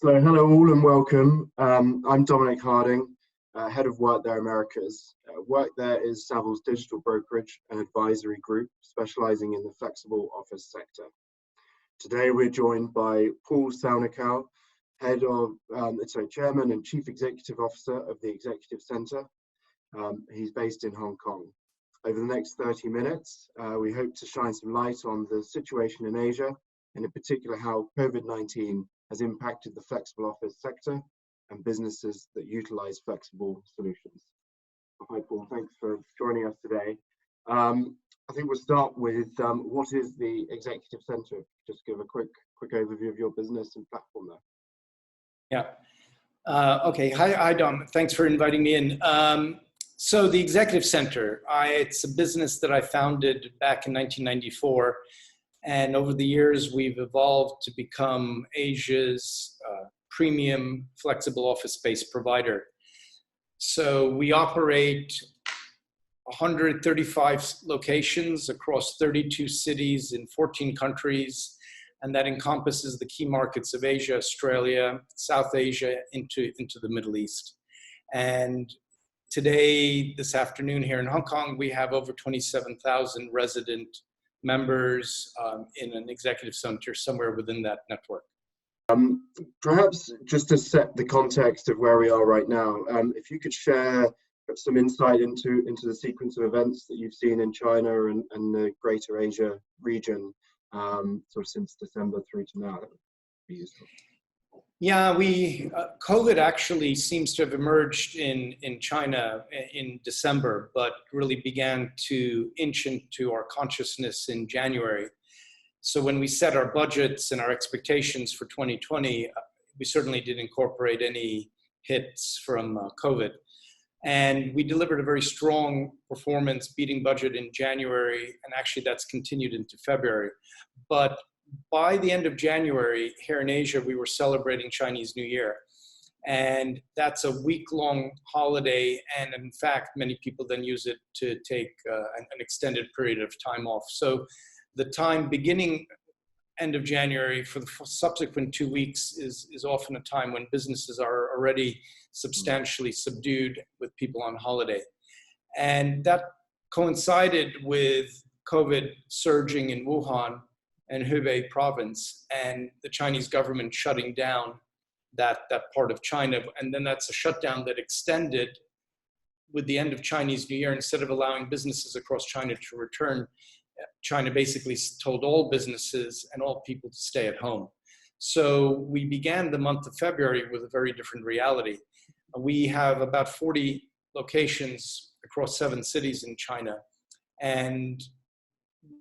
So hello all and welcome. I'm Dominic Harding, Head of Workthere Americas. Workthere is Savills digital brokerage and advisory group specializing in the flexible office sector. Today we're joined by Paul Salnikow, Chairman and Chief Executive Officer of the Executive Centre. He's based in Hong Kong. Over the next 30 minutes, we hope to shine some light on the situation in Asia, and in particular how COVID-19 has impacted the flexible office sector and businesses that utilize flexible solutions. Hi Paul, thanks for joining us today. I think we'll start with what is the Executive Centre? Just give a quick overview of your business and platform there. Yeah. Okay. Hi Dom. Thanks for inviting me in. So the Executive Centre, it's a business that I founded back in 1994. And over the years, we've evolved to become Asia's premium flexible office space provider. So we operate 135 locations across 32 cities in 14 countries. And that encompasses the key markets of Asia, Australia, South Asia, into the Middle East. And today, this afternoon here in Hong Kong, we have over 27,000 resident members in an Executive Centre somewhere within that network. Perhaps just to set the context of where we are right now, if you could share some insight into the sequence of events that you've seen in China and the greater Asia region sort of since December through to now, that would be useful. Yeah, COVID actually seems to have emerged in China in December, but really began to inch into our consciousness in January. So when we set our budgets and our expectations for 2020, we certainly did incorporate any hits from COVID. And we delivered a very strong performance, beating budget in January, and actually that's continued into February. But by the end of January, here in Asia, we were celebrating Chinese New Year. And that's a week-long holiday. And in fact, many people then use it to take an extended period of time off. So the time beginning end of January for the subsequent 2 weeks is often a time when businesses are already substantially subdued with people on holiday. And that coincided with COVID surging in Wuhan and Hubei province, and the Chinese government shutting down that part of China. And then that's a shutdown that extended with the end of Chinese New Year. Instead of allowing businesses across China to return, China basically told all businesses and all people to stay at home. So we began the month of February with a very different reality. We have about 40 locations across 7 cities in China, and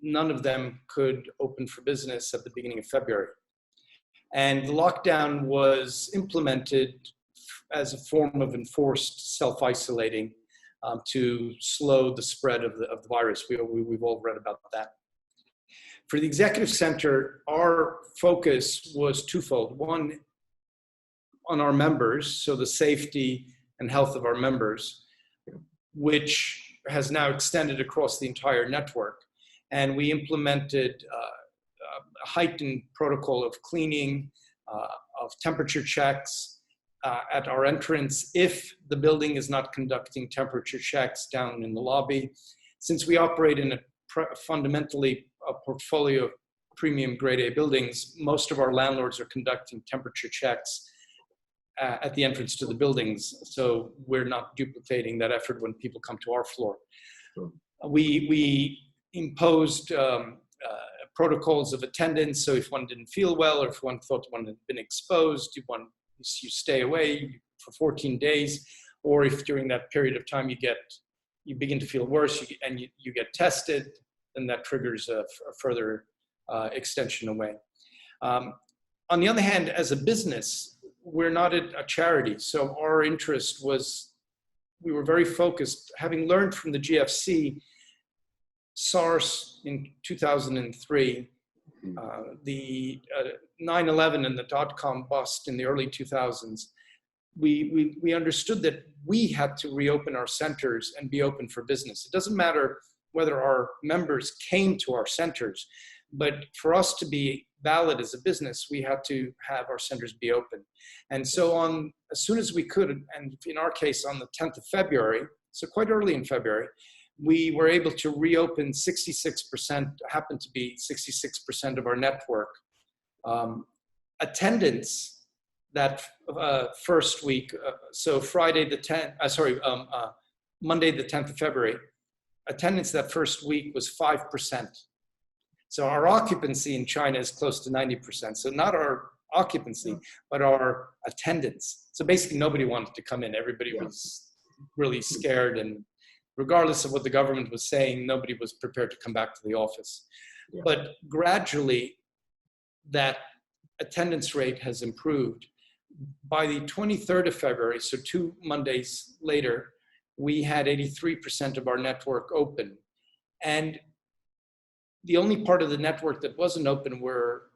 none of them could open for business at the beginning of February. And the lockdown was implemented as a form of enforced self-isolating to slow the spread of the virus. We've all read about that. For the Executive Centre, our focus was twofold. One, on our members, so the safety and health of our members, which has now extended across the entire network. And we implemented a heightened protocol of cleaning, of temperature checks at our entrance if the building is not conducting temperature checks down in the lobby. Since we operate in fundamentally a portfolio of premium grade A buildings, most of our landlords are conducting temperature checks at the entrance to the buildings. So we're not duplicating that effort when people come to our floor. Sure. We imposed protocols of attendance. So if one didn't feel well, or if one thought one had been exposed, you stay away for 14 days. Or if during that period of time you begin to feel worse and you get tested, then that triggers a further extension away. On the other hand, as a business, we're not a charity. So our interest was, we were very focused, having learned from the GFC, SARS in 2003, the 9/11 and the dot-com bust in the early 2000s, we understood that we had to reopen our centers and be open for business. It doesn't matter whether our members came to our centers. But for us to be valid as a business, we had to have our centers be open. And so as soon as we could, and in our case on the 10th of February, so quite early in February, we were able to reopen 66%, happened to be 66% of our network. Attendance that first week, so Friday the 10th, Monday the 10th of February, attendance that first week was 5%. So our occupancy in China is close to 90%. So not our occupancy, but our attendance. So basically nobody wanted to come in. Everybody was really scared, and regardless of what the government was saying, nobody was prepared to come back to the office. Yeah. But gradually that attendance rate has improved. By the 23rd of February, so 2 Mondays later, we had 83% of our network open. And the only part of the network that wasn't open were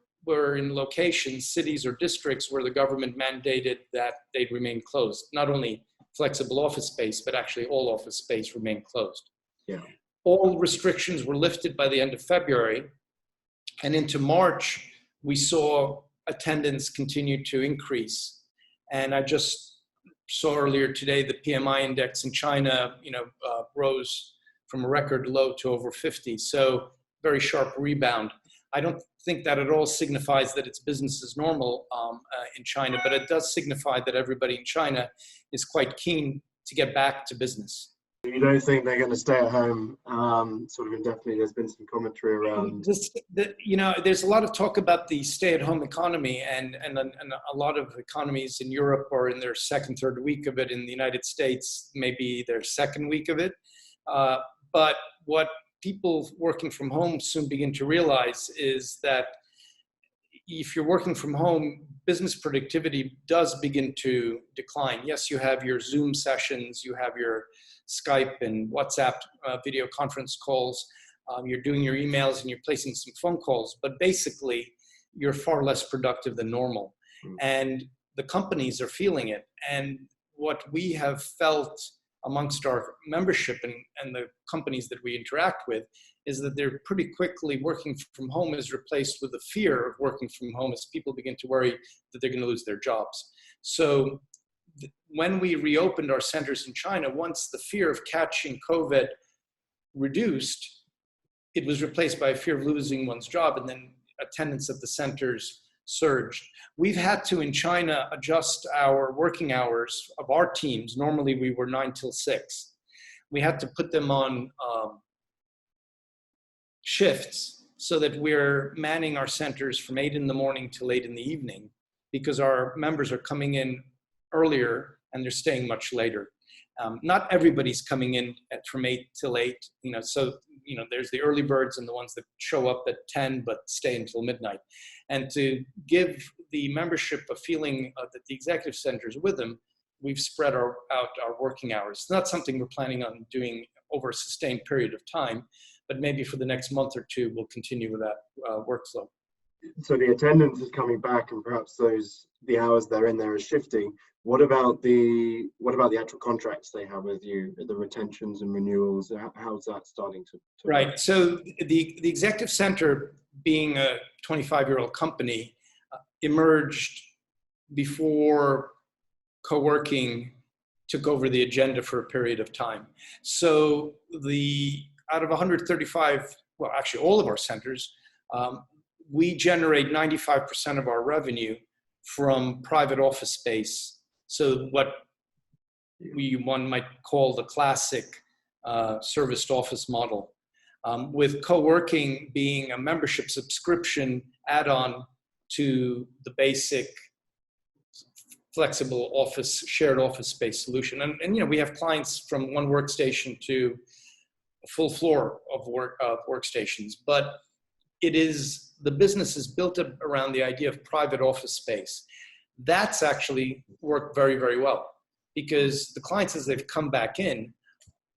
in locations, cities or districts where the government mandated that they'd remain closed. Not only flexible office space, but actually all office space remained closed. Yeah. All restrictions were lifted by the end of February. And into March, we saw attendance continue to increase. And I just saw earlier today the PMI index in China, rose from a record low to over 50. So very sharp rebound. I don't think that at all signifies that it's business as normal in China, but it does signify that everybody in China is quite keen to get back to business. You don't think they're going to stay at home sort of indefinitely? There's been some commentary around. There's a lot of talk about the stay-at-home economy, and a lot of economies in Europe are in their second, third week of it. In the United States, maybe their second week of it. But what people working from home soon begin to realize is that if you're working from home, business productivity does begin to decline. Yes, you have your Zoom sessions, you have your Skype and WhatsApp video conference calls, you're doing your emails and you're placing some phone calls, but basically you're far less productive than normal. And the companies are feeling it. And what we have felt amongst our membership and the companies that we interact with is that they're pretty quickly working from home is replaced with the fear of working from home as people begin to worry that they're going to lose their jobs. So when we reopened our centers in China, once the fear of catching COVID reduced, it was replaced by a fear of losing one's job, and then attendance at the centers surged. We've had to, in China, adjust our working hours of our teams. Normally we were 9 till 6. We had to put them on shifts so that we're manning our centers from 8 in the morning till 8 in the evening, because our members are coming in earlier and they're staying much later. Not everybody's coming in from 8 till 8, so there's the early birds and the ones that show up at 10 but stay until midnight. And to give the membership a feeling that the executive center is with them, we've spread out our working hours. It's not something we're planning on doing over a sustained period of time, but maybe for the next month or two, we'll continue with that workflow. So the attendance is coming back, and perhaps the hours they're in there is shifting. What about the actual contracts they have with you, the retentions and renewals? How's that starting to Right. work? So the executive center, being a 25-year-old company, emerged before co-working took over the agenda for a period of time. So out of 135, well, actually all of our centers, we generate 95% of our revenue from private office space. So what one might call the classic serviced office model, with co-working being a membership subscription add-on to the basic flexible office, shared office space solution. And we have clients from one workstation to a full floor of workstations, but the business is built up around the idea of private office space. That's actually worked very, very well, because the clients, as they've come back in,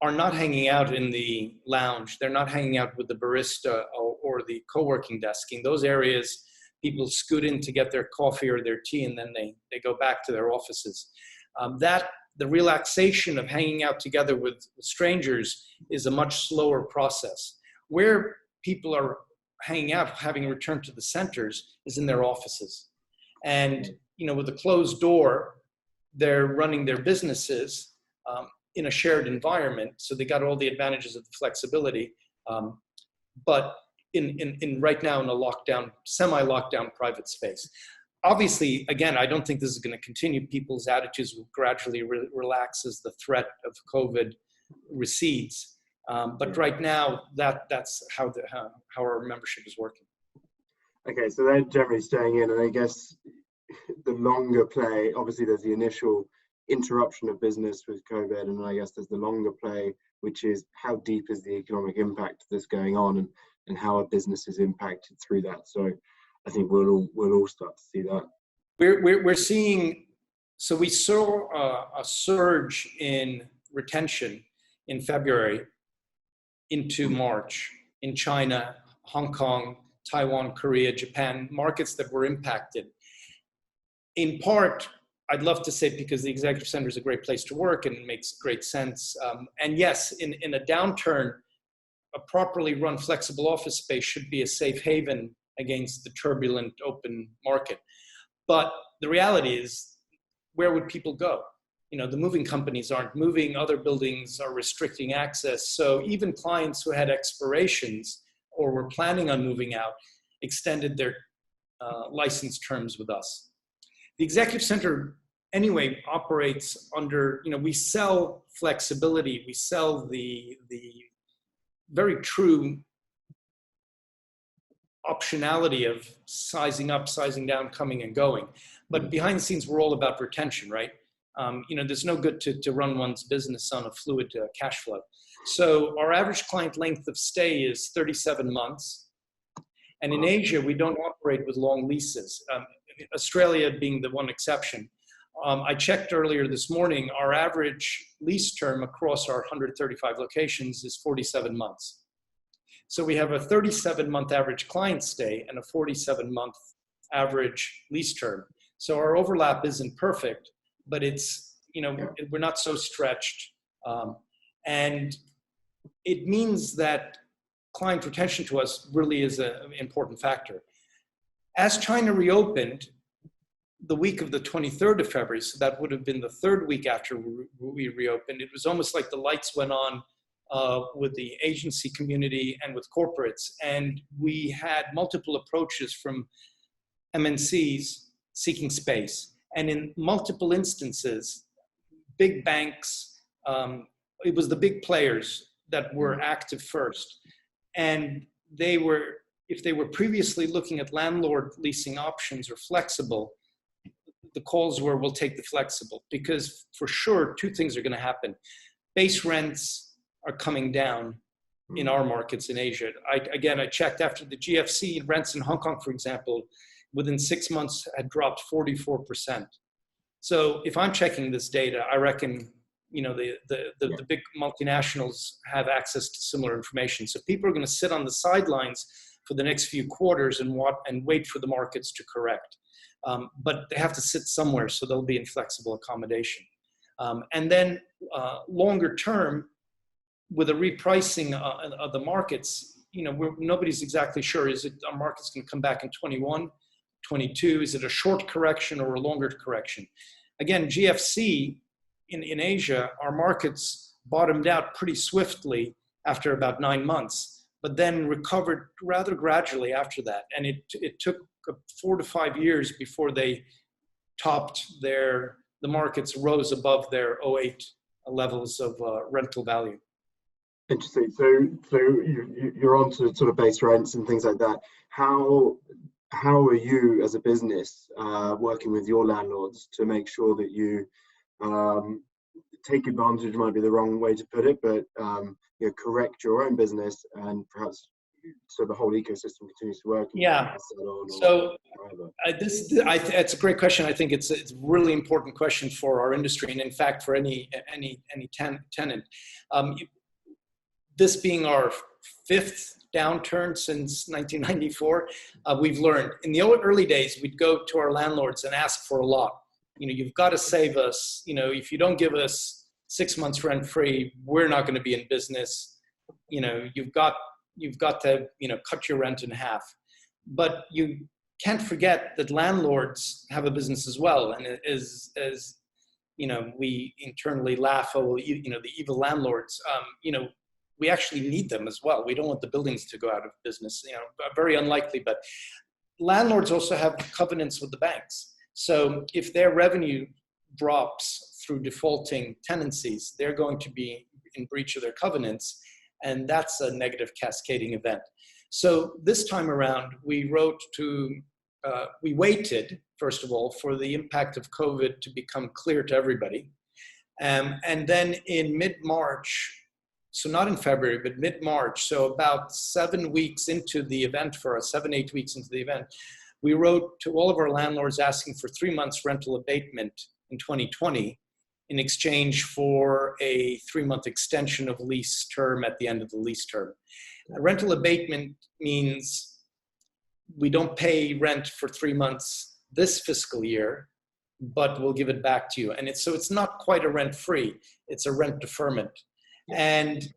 are not hanging out in the lounge. They're not hanging out with the barista or the co-working desk. In those areas, people scoot in to get their coffee or their tea, and then they go back to their offices. The relaxation of hanging out together with strangers is a much slower process. Where people are hanging out, having returned to the centers, is in their offices. And, with a closed door, they're running their businesses in a shared environment. So they got all the advantages of the flexibility. But in right now in a lockdown, semi-lockdown private space. Obviously, again, I don't think this is going to continue. People's attitudes will gradually relax as the threat of COVID recedes. But right now, that's how our membership is working. Okay, so they're generally staying in, and I guess the longer play, obviously there's the initial interruption of business with COVID, and I guess there's the longer play, which is how deep is the economic impact that's going on, and how a business is impacted through that. So I think we'll all start to see that. We're seeing, so we saw a surge in retention in February into March in China, Hong Kong, Taiwan, Korea, Japan, markets that were impacted. In part, I'd love to say because the executive center is a great place to work and it makes great sense. And yes, in a downturn, a properly run flexible office space should be a safe haven against the turbulent open market. But the reality is, where would people go? The moving companies aren't moving, other buildings are restricting access. So even clients who had expirations or were planning on moving out extended their license terms with us. The executive center anyway operates under, we sell flexibility, we sell the very true optionality of sizing up, sizing down, coming and going. But behind the scenes, we're all about retention, right? There's no good to run one's business on a fluid cash flow. So our average client length of stay is 37 months. And in Asia, we don't operate with long leases, Australia being the one exception. I checked earlier this morning, our average lease term across our 135 locations is 47 months. So we have a 37-month average client stay and a 47-month average lease term. So our overlap isn't perfect, but it's, we're not so stretched. And it means that client retention to us really is an important factor. As China reopened, the week of the 23rd of February, so that would have been the third week after we reopened, it was almost like the lights went on with the agency community and with corporates. And we had multiple approaches from MNCs seeking space. And in multiple instances, big banks, it was the big players that were active first. And if they were previously looking at landlord leasing options or flexible, the calls were, we'll take the flexible, because for sure, two things are going to happen. Base rents are coming down in our markets in Asia. I checked after the GFC, rents in Hong Kong, for example, within 6 months had dropped 44%. So if I'm checking this data, I reckon, the big multinationals have access to similar information. So people are going to sit on the sidelines for the next few quarters and wait for the markets to correct. But they have to sit somewhere, so they'll be in flexible accommodation. And then longer term, with a repricing of the markets, nobody's exactly sure. Is it our market's going to come back in 21, 22? Is it a short correction or a longer correction? Again, GFC in Asia, our markets bottomed out pretty swiftly after about 9 months, but then recovered rather gradually after that. And it took 4 to 5 years before they topped the markets rose above their 2008 levels of rental value. Interesting. So you're on to sort of base rents and things like that. How are you as a business working with your landlords to make sure that you take advantage, might be the wrong way to put it, but correct your own business and perhaps so the whole ecosystem continues to work? Yeah. So it's a great question. I think it's a really important question for our industry, and in fact for any tenant. This being our 5th downturn since 1994, we've learned. In the early days, we'd go to our landlords and ask for a lot. You've got to save us. If you don't give us 6 months rent free, we're not going to be in business. You've got you've got to, cut your rent in half. But you can't forget that landlords have a business as well. And as we internally laugh, oh, the evil landlords, we actually need them as well. We don't want the buildings to go out of business, very unlikely, but landlords also have covenants with the banks. So if their revenue drops through defaulting tenancies, they're going to be in breach of their covenants, and that's a negative cascading event. So this time around, we waited, first of all, for the impact of COVID to become clear to everybody. And then in mid-March, so not in February, but mid-March, so about 7 weeks into the event for us, 7-8 weeks into the event, we wrote to all of our landlords asking for 3 months rental abatement in 2020 in exchange for a 3-month extension of lease term at the end of the lease term. Rental abatement means we don't pay rent for 3 months this fiscal year, but we'll give it back to you. And it's not quite a rent-free, it's a rent deferment. And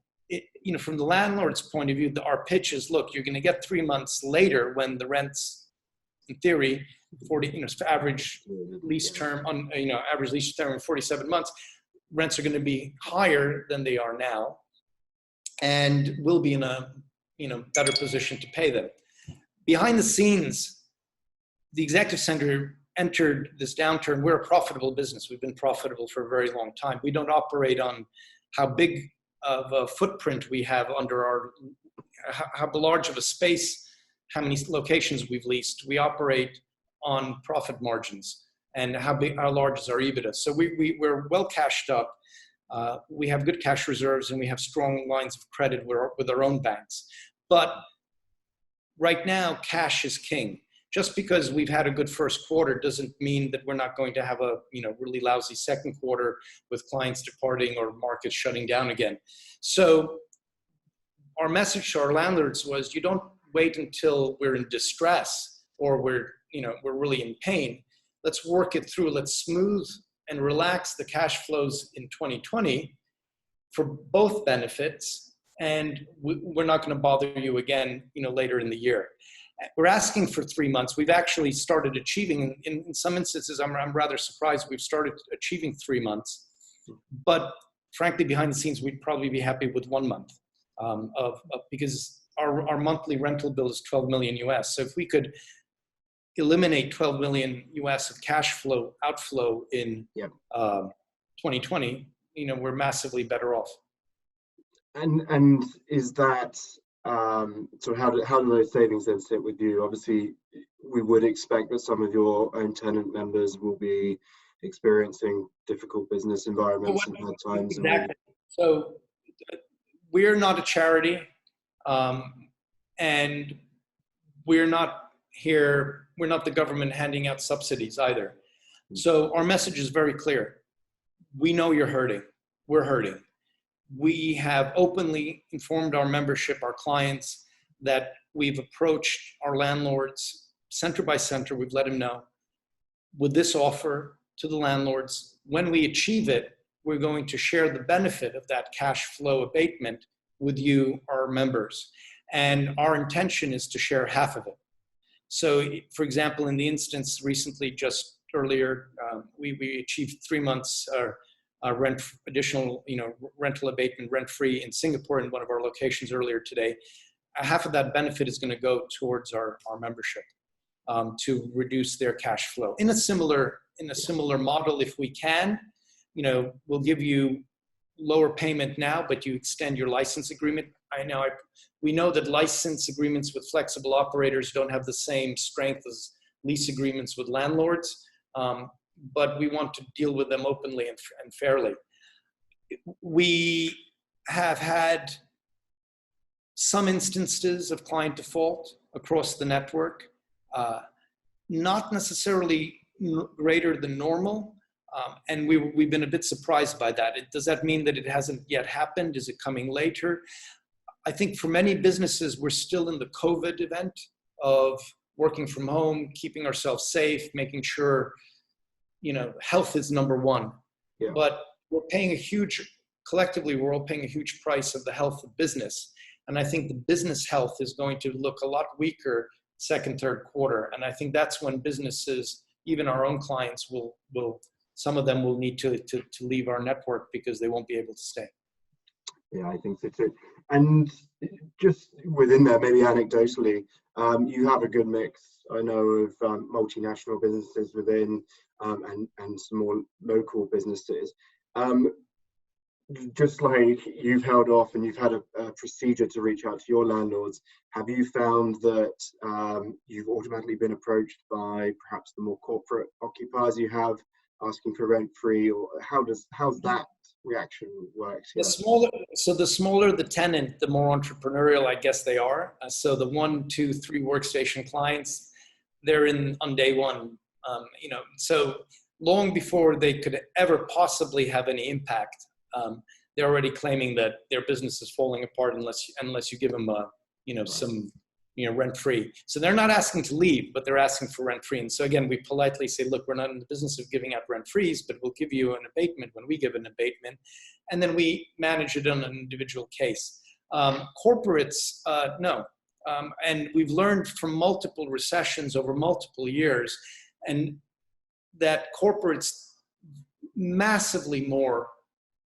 from the landlord's point of view, our pitch is, look, you're going to get 3 months later when the rent's, in theory, 40, average lease term on, average lease term of 47 months, rents are going to be higher than they are now, and we'll be in a, better position to pay them. Behind the scenes, the executive center entered this downturn. We're a profitable business. We've been profitable for a very long time. We don't operate on how big of a footprint we have under how large of a space, how many locations we've leased. We operate on profit margins and how large is our EBITDA. So we're well cashed up. We have good cash reserves, and we have strong lines of credit with our own banks. But right now, cash is king. Just because we've had a good first quarter doesn't mean that we're not going to have a really lousy second quarter with clients departing or markets shutting down again. So our message to our landlords was, you don't wait until we're in distress or we're really in pain. Let's work it through. Let's smooth and relax the cash flows in 2020 for both benefits, and we're not going to bother you again, later in the year. We're asking for 3 months. We've actually started achieving, in some instances, I'm rather surprised we've started achieving 3 months. But frankly, behind the scenes, we'd probably be happy with 1 month because our monthly rental bill is $12 million US. So if we could eliminate $12 million US of cash flow outflow in 2020, we're massively better off. And is that so? How do those savings then sit with you? Obviously, we would expect that some of your own tenant members will be experiencing difficult business environments and hard times. Exactly. So we're not a charity, and we're not the government handing out subsidies either. So our message is very clear. We know you're hurting. We're hurting. We have openly informed our membership, our clients, that we've approached our landlords center by center. We've let them know, with this offer to the landlords, when we achieve it, we're going to share the benefit of that cash flow abatement with you, our members. And our intention is to share half of it. So, for example, in the instance recently, just earlier, we achieved 3 months additional, rental abatement, rent-free in Singapore in one of our locations earlier today. Half of that benefit is going to go towards our membership to reduce their cash flow. In a similar model, if we can, we'll give you lower payment now, but you extend your license agreement. We know that license agreements with flexible operators don't have the same strength as lease agreements with landlords. But we want to deal with them openly and fairly. We have had some instances of client default across the network, not necessarily greater than normal, and we've been a bit surprised by that. Does that mean that it hasn't yet happened? Is it coming later? I think for many businesses, we're still in the COVID event of working from home, keeping ourselves safe, making sure health is number one. Yeah. But collectively, we're all paying a huge price of the health of business. And I think the business health is going to look a lot weaker second, third quarter. And I think that's when businesses, even our own clients, will some of them will need to leave our network because they won't be able to stay. Yeah, I think so too. And just within there, maybe anecdotally, you have a good mix, I know, of multinational businesses within and some more local businesses. Just like you've held off and you've had a procedure to reach out to your landlords, have you found that you've automatically been approached by perhaps the more corporate occupiers you have asking for rent-free, or how's that reaction works? The smaller the tenant, the more entrepreneurial I guess they are. So the 1, 2, 3 workstation clients, they're in on day one. So long before they could ever possibly have any impact, they're already claiming that their business is falling apart unless you give them some rent-free. So they're not asking to leave, but they're asking for rent-free. And so again, we politely say, look, we're not in the business of giving out rent-frees, but we'll give you an abatement when we give an abatement. And then we manage it on an individual case. Corporates, no. And we've learned from multiple recessions over multiple years, and that corporates massively more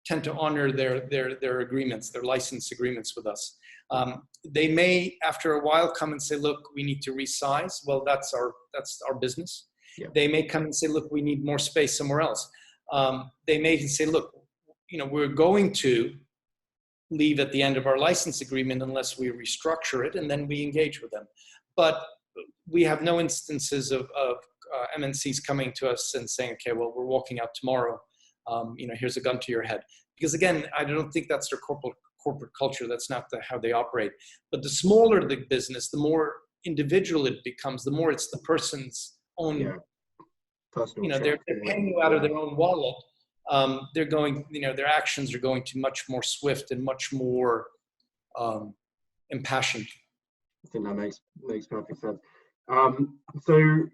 tend to honor their agreements, their license agreements with us. They may, after a while, come and say, look, we need to resize. Well, that's our business. Yeah. They may come and say, look, we need more space somewhere else. They may say, look, we're going to leave at the end of our license agreement unless we restructure it, and then we engage with them. But we have no instances of MNCs coming to us and saying, okay, well, we're walking out tomorrow. Here's a gun to your head. Because again, I don't think that's their corporate culture. That's not how they operate. But the smaller the business, the more individual it becomes, the more it's the person's own, they're paying you out of their own wallet. They're going, their actions are going to much more swift and much more impassioned. I think that makes perfect sense. So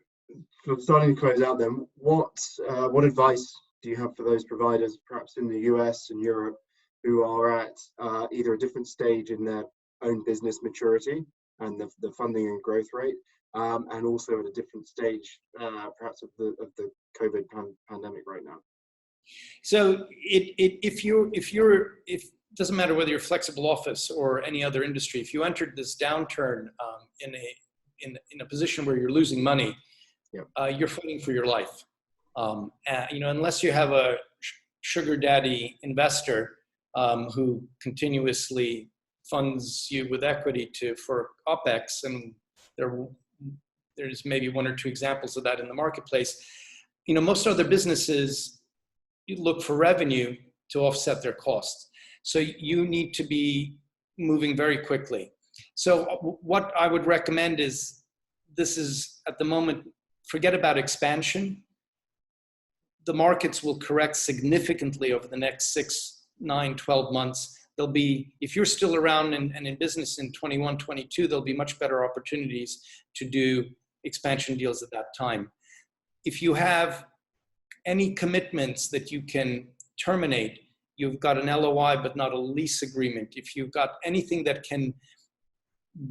starting to close out then, what advice do you have for those providers, perhaps in the US and Europe, who are at either a different stage in their own business maturity and the funding and growth rate, and also at a different stage, perhaps of the COVID pandemic right now? So it doesn't matter whether you're flexible office or any other industry, if you entered this downturn in a position where you're losing money, you're fighting for your life. Unless you have a sugar daddy investor who continuously funds you with equity for OPEX, and there's maybe 1 or 2 examples of that in the marketplace. Most other businesses look for revenue to offset their costs. So you need to be moving very quickly. So what I would recommend is, this is at the moment, forget about expansion. The markets will correct significantly over the next 6, 9, 12 months. There'll be, if you're still around and in business in 21, 22, there'll be much better opportunities to do expansion deals at that time. If you have any commitments that you can terminate, you've got an LOI but not a lease agreement. If you've got anything that can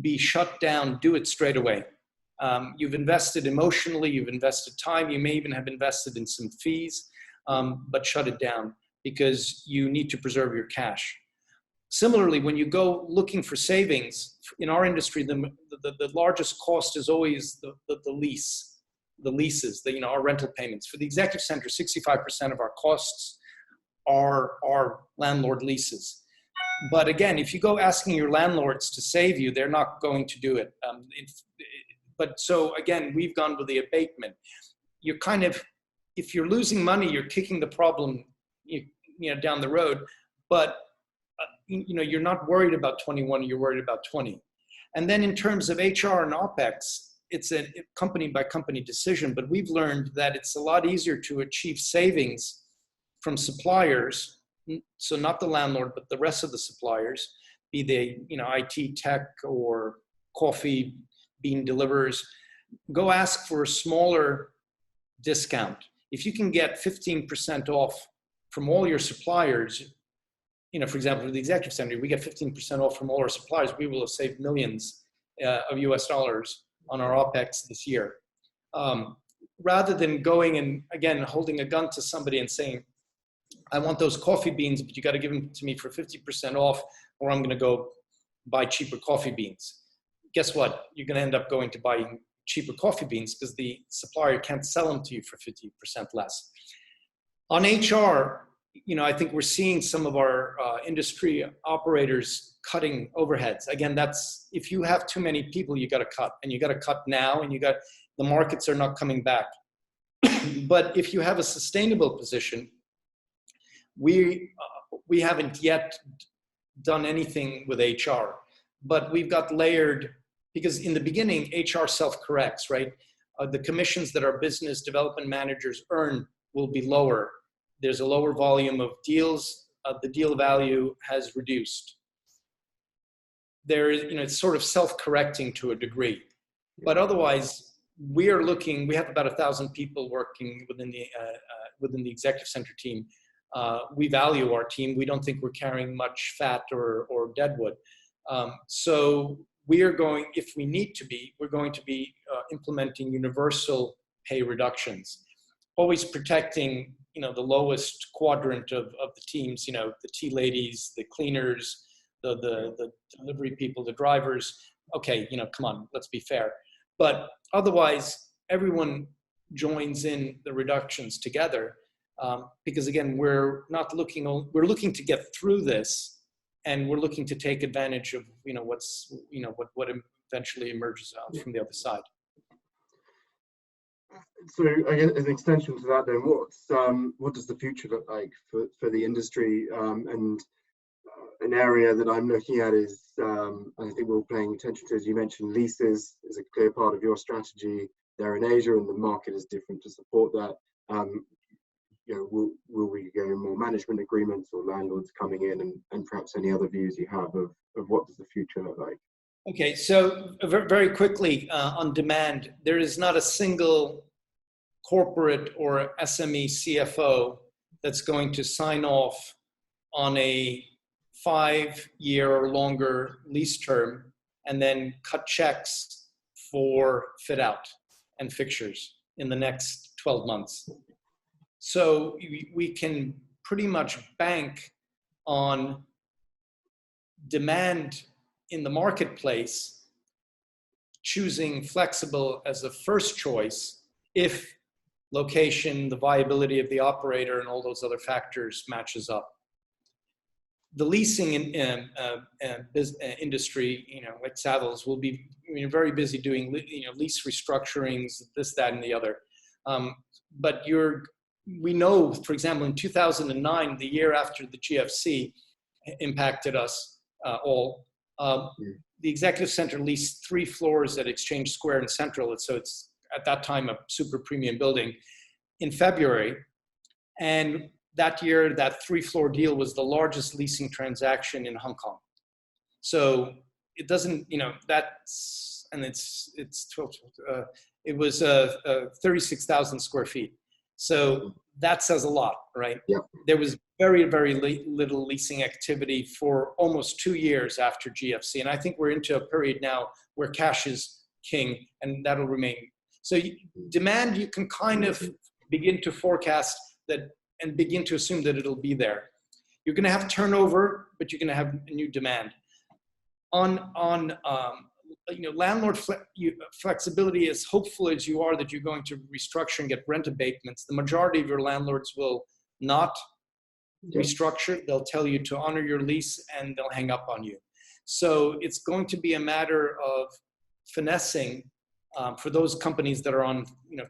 be shut down, do it straight away. You've invested emotionally, you've invested time, you may even have invested in some fees, but shut it down because you need to preserve your cash. Similarly, when you go looking for savings, in our industry, the largest cost is always the leases, our rental payments. For the executive center, 65% of our costs are landlord leases. But again, if you go asking your landlords to save you, they're not going to do it. But so again, we've gone with the abatement. You're kind of, if you're losing money, you're kicking the problem down the road, but you're not worried about 21, you're worried about 20. And then in terms of HR and OPEX, it's a company by company decision, but we've learned that it's a lot easier to achieve savings from suppliers, so not the landlord, but the rest of the suppliers, be they IT, tech, or coffee bean deliverers. Go ask for a smaller discount. If you can get 15% off from all your suppliers, for example, with the executive center, we get 15% off from all our suppliers. We will have saved millions of US dollars on our OPEX this year. Rather than going and, again, holding a gun to somebody and saying, I want those coffee beans, but you got to give them to me for 50% off, or I'm going to go buy cheaper coffee beans. Guess what? You're going to end up going to buying cheaper coffee beans because the supplier can't sell them to you for 50% less. On HR, I think we're seeing some of our industry operators cutting overheads. Again, that's, if you have too many people, you got to cut, and you got to cut now, and the markets are not coming back. But if you have a sustainable position, we haven't yet done anything with HR, but we've got layered, because in the beginning, HR self-corrects, right? The commissions that our business development managers earn will be lower. There's a lower volume of deals. The deal value has reduced. There is, it's sort of self-correcting to a degree, but otherwise, we have about 1,000 people working within the executive center team. We value our team. We don't think we're carrying much fat or deadwood. So we are going, if we need to be, we're going to be implementing universal pay reductions, always protecting, the lowest quadrant of the teams, the tea ladies, the cleaners, the delivery people, the drivers. Okay, come on, let's be fair. But otherwise, everyone joins in the reductions together. Because again, we're looking to get through this, and we're looking to take advantage of, what eventually emerges out from the other side. So I guess an extension to that, then, what does the future look like for the industry? And an area that I'm looking at is, I think we're paying attention to, as you mentioned, leases is a clear part of your strategy there in Asia, and the market is different to support that. Will we go in more management agreements or landlords coming in, and perhaps any other views you have of what does the future look like? Okay, so very quickly on demand, there is not a single corporate or SME CFO that's going to sign off on a 5-year or longer lease term and then cut checks for fit out and fixtures in the next 12 months. So we can pretty much bank on demand in the marketplace, choosing flexible as a first choice if location, the viability of the operator, and all those other factors matches up. The leasing industry, like Savills, will be very busy doing lease restructurings, this, that, and the other. But we know, for example, in 2009, the year after the GFC impacted us all, the executive center leased 3 floors at Exchange Square in Central. So it's at that time a super premium building in February. And that year, that 3-floor deal was the largest leasing transaction in Hong Kong. So it doesn't, that's, and it was 36,000 square feet. So that says a lot, right? Yeah. There was very, very little leasing activity for almost 2 years after GFC. And I think we're into a period now where cash is king, and that'll remain. So demand, you can kind of begin to forecast that and begin to assume that it'll be there. You're going to have turnover, but you're going to have new demand. Landlord flexibility, as hopeful as you are that you're going to restructure and get rent abatements, the majority of your landlords will not restructure. They'll tell you to honor your lease, and they'll hang up on you. So it's going to be a matter of finessing for those companies that are on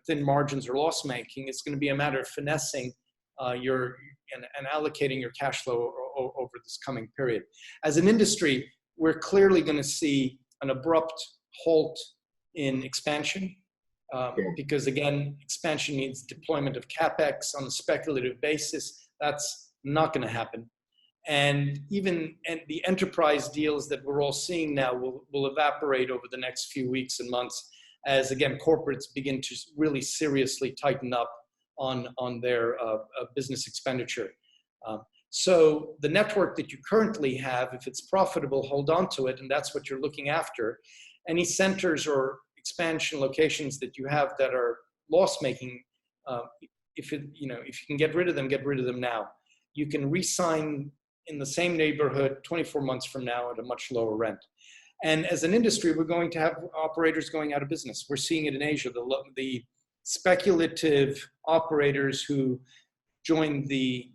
thin margins or loss making. It's going to be a matter of finessing and allocating your cash flow over this coming period. As an industry, we're clearly going to see an abrupt halt in expansion because, again, expansion needs deployment of CapEx on a speculative basis. That's not going to happen. And the enterprise deals that we're all seeing now will evaporate over the next few weeks and months as, again, corporates begin to really seriously tighten up on their business expenditure. So the network that you currently have, if it's profitable, hold on to it, and that's what you're looking after. Any centers or expansion locations that you have that are loss-making, if you can get rid of them now. You can re-sign in the same neighborhood 24 months from now at a much lower rent. And as an industry, we're going to have operators going out of business. We're seeing it in Asia. The speculative operators who joined the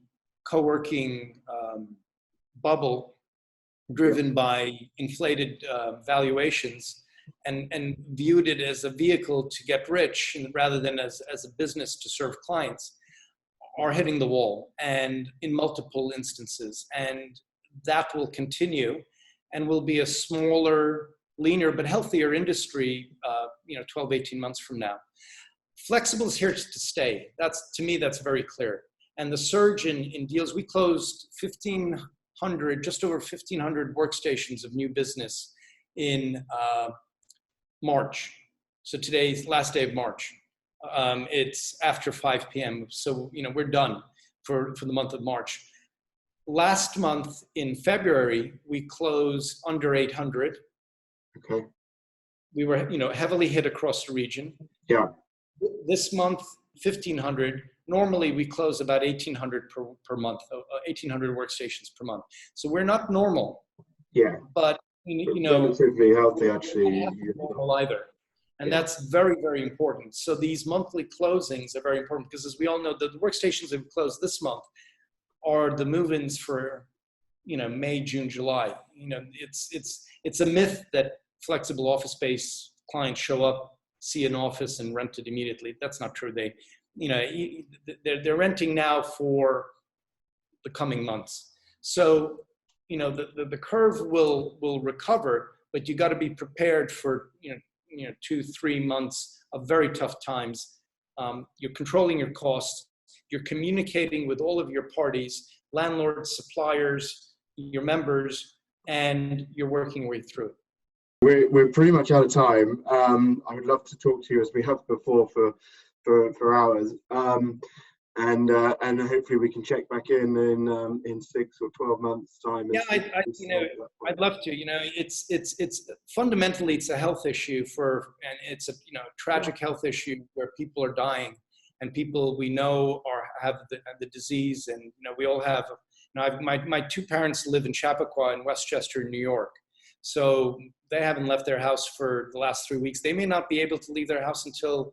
co-working bubble driven by inflated valuations and viewed it as a vehicle to get rich rather than as a business to serve clients are hitting the wall, and in multiple instances. And that will continue and will be a smaller, leaner, but healthier industry 12, 18 months from now. Flexible is here to stay. To me, that's very clear. And the surge in deals, we closed 1,500, just over 1,500 workstations of new business in March. So today's last day of March. It's after 5 p.m. So, we're done for the month of March. Last month in February, we closed under 800. Okay. We were, heavily hit across the region. Yeah. This month, 1,500. Normally, we close about 1,800 per month, 1,800 workstations per month. So we're not normal. Yeah. But, relatively healthy, actually. Not normal either. And that's very, very important. So these monthly closings are very important because, as we all know, the workstations that we closed this month are the move-ins for, May, June, July. It's a myth that flexible office space clients show up, see an office, and rent it immediately. That's not true. They're renting now for the coming months. So, the curve will recover, but you got to be prepared for 2-3 months of very tough times. You're controlling your costs. You're communicating with all of your parties, landlords, suppliers, your members, and you're working your way through it. We're pretty much out of time. I would love to talk to you, as we have before, for hours. And hopefully we can check back in 6 or 12 months time. Yeah, I'd love to. It's fundamentally it's a health issue and it's a tragic health issue where people are dying, and people we know have the disease, and we all have. My two parents live in Chappaqua in Westchester, New York, so they haven't left their house for the last 3 weeks. They may not be able to leave their house until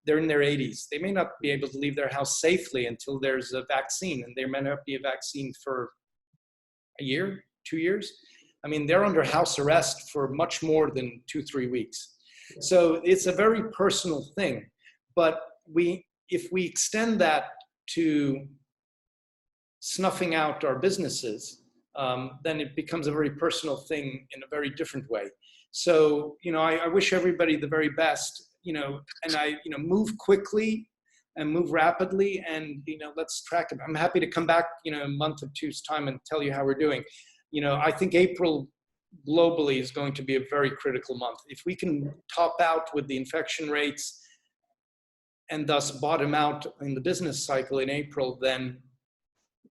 they're in their 80s. They may not be able to leave their house safely until there's a vaccine, and there may not be a vaccine for a year, 2 years. I mean, they're under house arrest for much more than 2-3 weeks. So it's a very personal thing. But if we extend that to snuffing out our businesses, then it becomes a very personal thing in a very different way. So, I wish everybody the very best. And I, move quickly and move rapidly, and, let's track it. I'm happy to come back, a month or two's time and tell you how we're doing. I think April globally is going to be a very critical month. If we can top out with the infection rates and thus bottom out in the business cycle in April, then,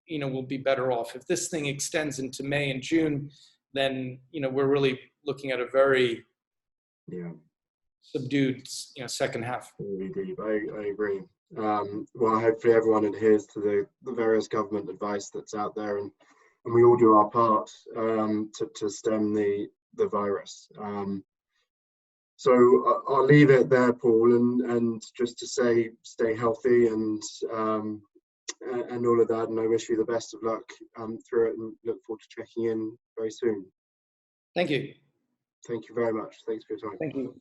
we'll be better off. If this thing extends into May and June, then, we're really looking at a very subdued, second half. Really deep. I agree. Well, hopefully everyone adheres to the various government advice that's out there, and we all do our part to stem the virus. So I'll leave it there, Paul, and just to say, stay healthy and all of that. And I wish you the best of luck through it, and look forward to checking in very soon. Thank you. Thank you very much. Thanks for your time. Thank you.